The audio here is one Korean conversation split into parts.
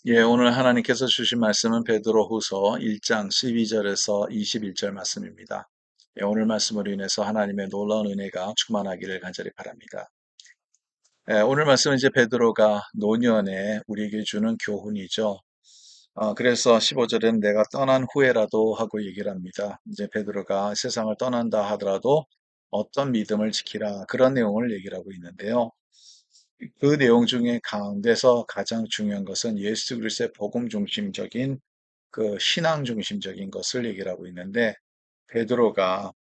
예, 오늘 하나님께서 주신 말씀은 베드로후서 1장 12절에서 21절 말씀입니다. 예, 오늘 말씀으로 인해서 하나님의 놀라운 은혜가 충만하기를 간절히 바랍니다. 예, 오늘 말씀은 이제 베드로가 노년에 우리에게 주는 교훈이죠. 그래서 15절에는 내가 떠난 후에라도 하고 얘기를 합니다. 이제 베드로가 세상을 떠난다 하더라도 어떤 믿음을 지키라 그런 내용을 얘기를 하고 있는데요. 그 내용 중에 가운데서 가장 중요한 것은 예수 그리스도의 복음 중심적인 그 신앙 중심적인 것을 얘기를 하고 있는데 베드로가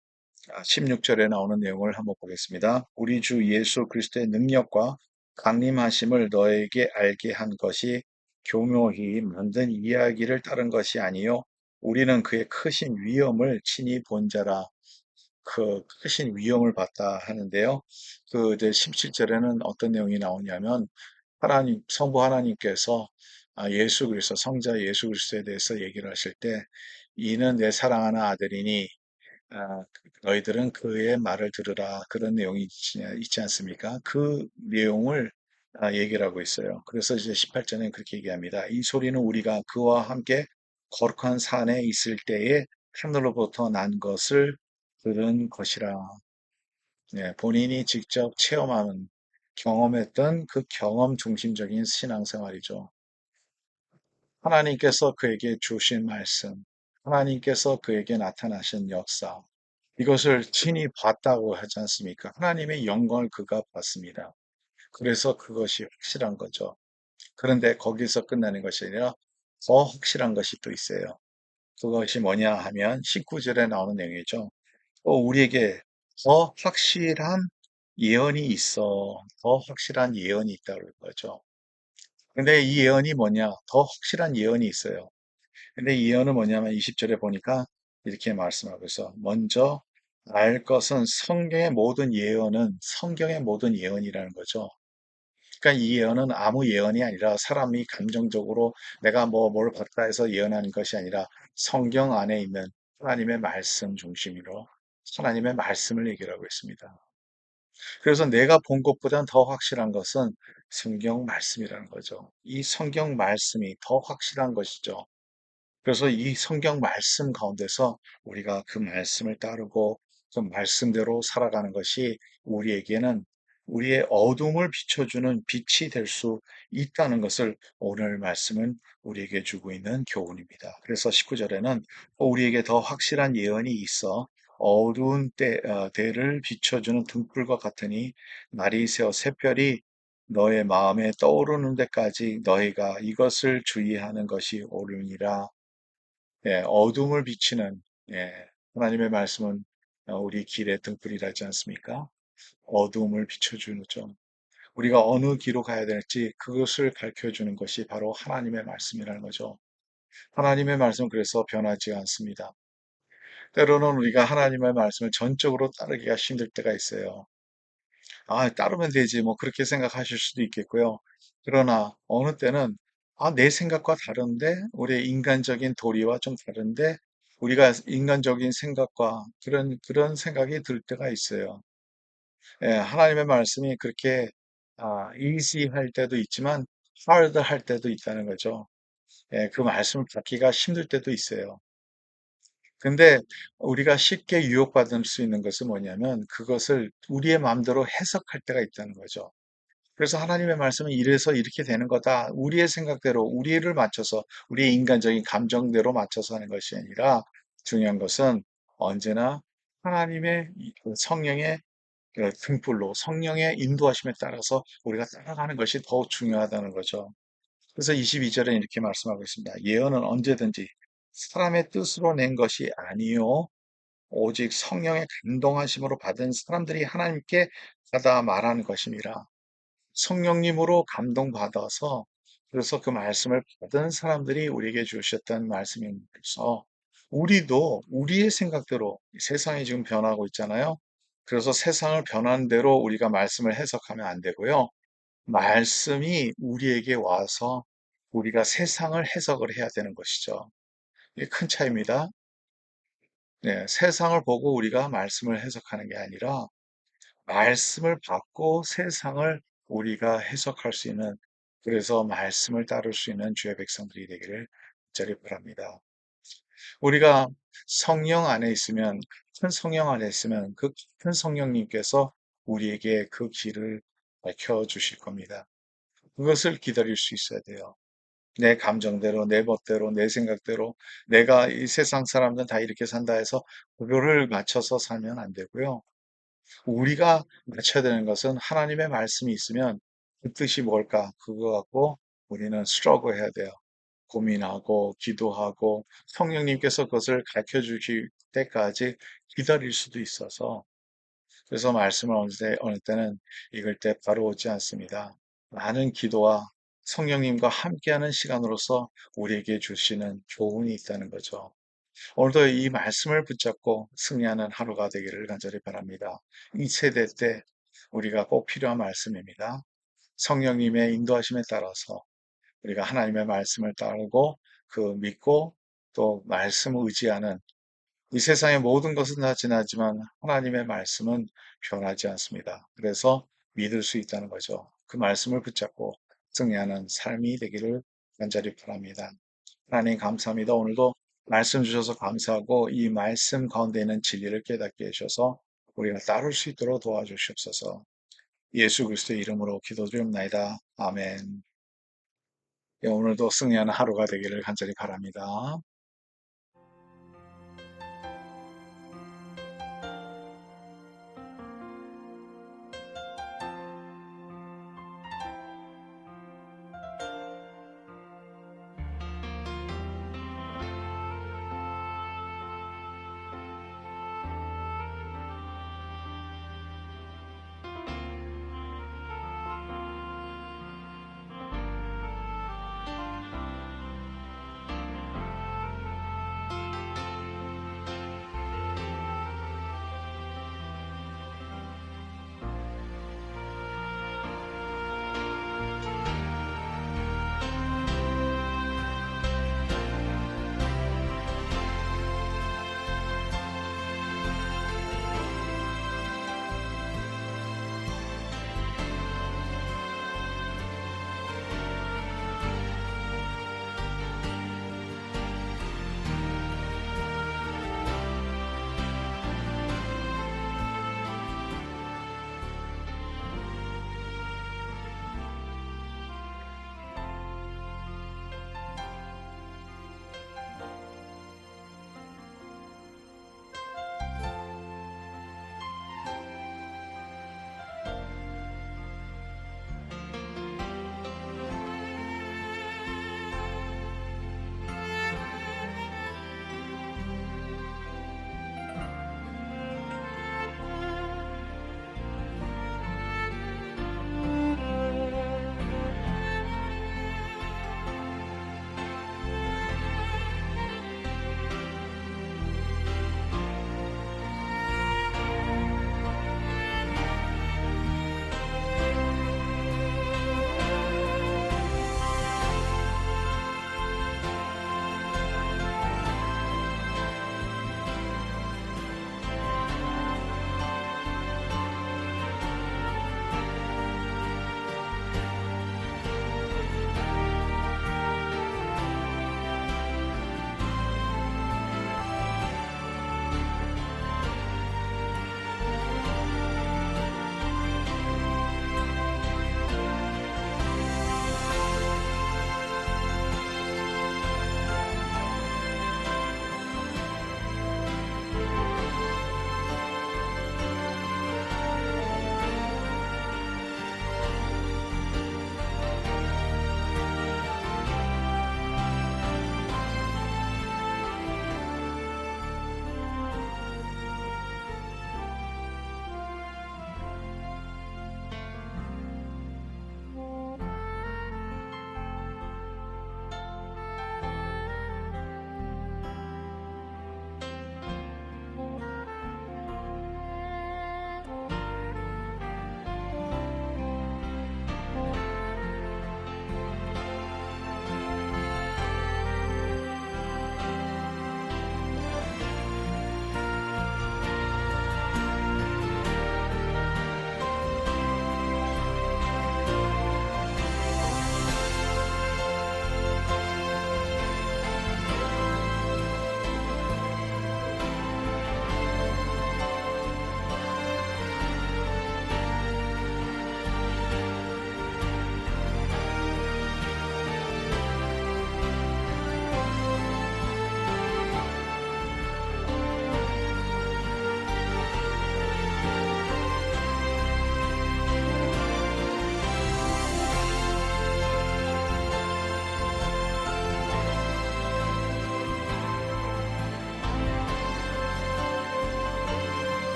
16절에 나오는 내용을 한번 보겠습니다. 우리 주 예수 그리스도의 능력과 강림하심을 너에게 알게 한 것이 교묘히 만든 이야기를 따른 것이 아니요 우리는 그의 크신 위엄을 친히 본 자라. 그 크신 위엄을 받다 하는데요. 그 이제 17절에는 어떤 내용이 나오냐면 하나님, 성부 하나님께서 예수 그리스도, 성자 예수 그리스도에 대해서 얘기를 하실 때 이는 내 사랑하는 아들이니 너희들은 그의 말을 들으라 그런 내용이 있지 않습니까? 그 내용을 얘기를 하고 있어요. 그래서 이제 18절에 그렇게 얘기합니다. 이 소리는 우리가 그와 함께 거룩한 산에 있을 때에 하늘로부터 난 것을 들은 것이라. 예, 본인이 직접 체험하는 경험했던 그 경험 중심적인 신앙생활이죠. 하나님께서 그에게 주신 말씀, 하나님께서 그에게 나타나신 역사, 이것을 친히 봤다고 하지 않습니까? 하나님의 영광을 그가 봤습니다. 그래서 그것이 확실한 거죠. 그런데 거기서 끝나는 것이 아니라 더 확실한 것이 또 있어요. 그것이 뭐냐 하면 19절에 나오는 내용이죠. 우리에게 더 확실한 예언이 있어. 더 확실한 예언이 있다는 거죠. 근데 이 예언이 뭐냐? 더 확실한 예언이 있어요. 근데 이 예언은 뭐냐면 20절에 보니까 이렇게 말씀하고 있어. 먼저 알 것은 성경의 모든 예언이라는 거죠. 그러니까 이 예언은 아무 예언이 아니라 사람이 감정적으로 내가 뭘 봤다 해서 예언하는 것이 아니라 성경 안에 있는 하나님의 말씀 중심으로 하나님의 말씀을 얘기를 하고 있습니다. 그래서 내가 본 것보다는 더 확실한 것은 성경 말씀이라는 거죠. 이 성경 말씀이 더 확실한 것이죠. 그래서 이 성경 말씀 가운데서 우리가 그 말씀을 따르고 그 말씀대로 살아가는 것이 우리에게는 우리의 어둠을 비춰주는 빛이 될 수 있다는 것을 오늘 말씀은 우리에게 주고 있는 교훈입니다. 그래서 19절에는 우리에게 더 확실한 예언이 있어 어두운 때를 비춰주는 등불과 같으니 날이 새어 새별이 너의 마음에 떠오르는 데까지 너희가 이것을 주의하는 것이 옳으니라. 예, 어둠을 비치는 예, 하나님의 말씀은 우리 길의 등불이라지 않습니까? 어둠을 비춰주는 점. 우리가 어느 길로 가야 될지 그것을 가르쳐주는 것이 바로 하나님의 말씀이라는 거죠. 하나님의 말씀은 그래서 변하지 않습니다. 때로는 우리가 하나님의 말씀을 전적으로 따르기가 힘들 때가 있어요. 따르면 되지. 뭐 그렇게 생각하실 수도 있겠고요. 그러나 어느 때는 내 생각과 다른데 우리의 인간적인 도리와 좀 다른데 우리가 인간적인 생각과 그런 생각이 들 때가 있어요. 예, 하나님의 말씀이 그렇게 easy 할 때도 있지만 hard 할 때도 있다는 거죠. 예, 그 말씀을 받기가 힘들 때도 있어요. 근데 우리가 쉽게 유혹받을 수 있는 것은 뭐냐면 그것을 우리의 마음대로 해석할 때가 있다는 거죠. 그래서 하나님의 말씀은 이래서 이렇게 되는 거다. 우리의 생각대로, 우리를 맞춰서, 우리의 인간적인 감정대로 맞춰서 하는 것이 아니라 중요한 것은 언제나 하나님의 그 성령의 그 등불로 성령의 인도하심에 따라서 우리가 따라가는 것이 더 중요하다는 거죠. 그래서 22절에 이렇게 말씀하고 있습니다. 예언은 언제든지 사람의 뜻으로 낸 것이 아니요 오직 성령의 감동하심으로 받은 사람들이 하나님께 받아 말하는 것임이라. 성령님으로 감동받아서 그래서 그 말씀을 받은 사람들이 우리에게 주셨던 말씀이면서 우리도 우리의 생각대로 세상이 지금 변하고 있잖아요. 그래서 세상을 변한 대로 우리가 말씀을 해석하면 안 되고요. 말씀이 우리에게 와서 우리가 세상을 해석을 해야 되는 것이죠. 이게 큰 차이입니다. 네, 세상을 보고 우리가 말씀을 해석하는 게 아니라 말씀을 받고 세상을 우리가 해석할 수 있는 그래서 말씀을 따를 수 있는 주의 백성들이 되기를 간절히 바랍니다. 우리가 성령 안에 있으면, 큰 성령 안에 있으면 그 큰 성령님께서 우리에게 그 길을 밝혀 주실 겁니다. 그것을 기다릴 수 있어야 돼요. 내 감정대로, 내 멋대로, 내 생각대로, 내가 이 세상 사람들은 다 이렇게 산다 해서 그거를 맞춰서 살면 안 되고요. 우리가 맞춰야 되는 것은 하나님의 말씀이 있으면 그 뜻이 뭘까? 그거 갖고 우리는 스트러글 해야 돼요. 고민하고 기도하고 성령님께서 그것을 가르쳐 주실 때까지 기다릴 수도 있어서, 그래서 말씀을 어느 때는 읽을 때 바로 오지 않습니다. 많은 기도와 성령님과 함께하는 시간으로서 우리에게 주시는 교훈이 있다는 거죠. 오늘도 이 말씀을 붙잡고 승리하는 하루가 되기를 간절히 바랍니다. 이 세대 때 우리가 꼭 필요한 말씀입니다. 성령님의 인도하심에 따라서 우리가 하나님의 말씀을 따르고 그 믿고 또 말씀을 의지하는, 이 세상의 모든 것은 다 지나지만 하나님의 말씀은 변하지 않습니다. 그래서 믿을 수 있다는 거죠. 그 말씀을 붙잡고 승리하는 삶이 되기를 간절히 바랍니다. 하나님 감사합니다. 오늘도 말씀 주셔서 감사하고 이 말씀 가운데 있는 진리를 깨닫게 해주셔서 우리가 따를 수 있도록 도와주시옵소서. 예수 그리스도의 이름으로 기도드립니다. 아멘. 예, 오늘도 승리하는 하루가 되기를 간절히 바랍니다.